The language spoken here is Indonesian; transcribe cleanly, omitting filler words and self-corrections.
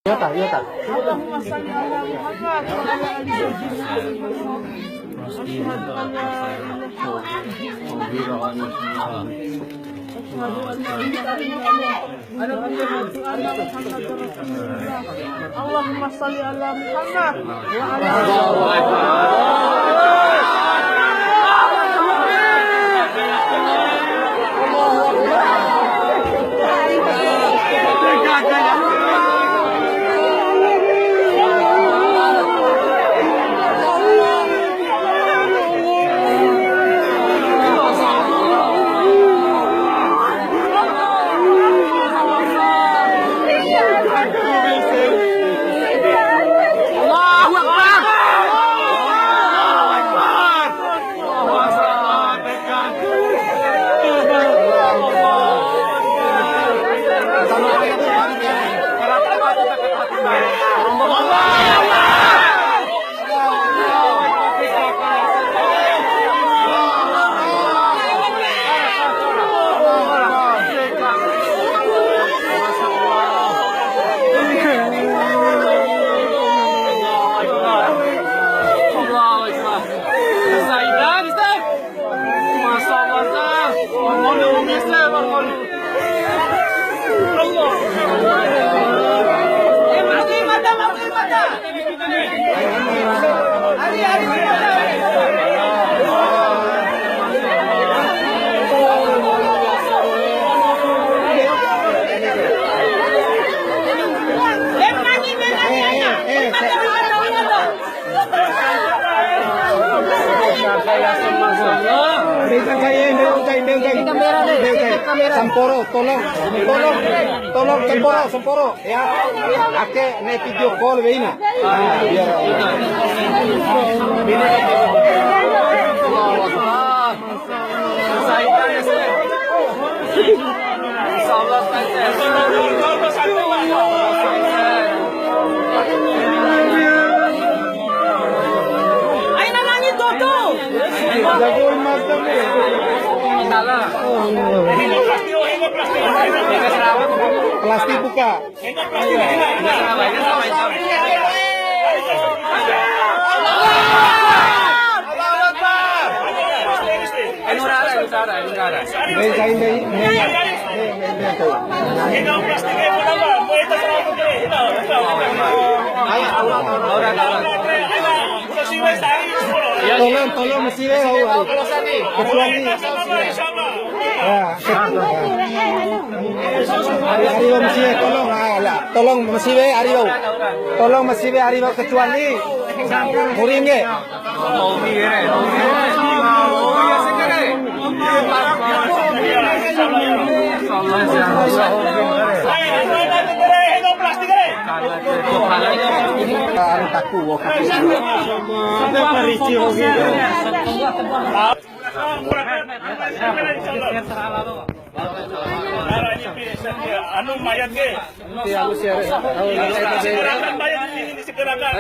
Iya tak, iya tak. Allahumma shalli ala Muhammad wa ala ali Allahumma shalli ala Muhammad wa ala Semporo, tolong semporo ya. Ake ne video call veina. Biar plastik buka. Tolong mesti kecuali Ario mesti tolong mesti Ario kecuali muringnya. Anu mayat ke? Iya, lu share. Segerakan mayat ini segerakan.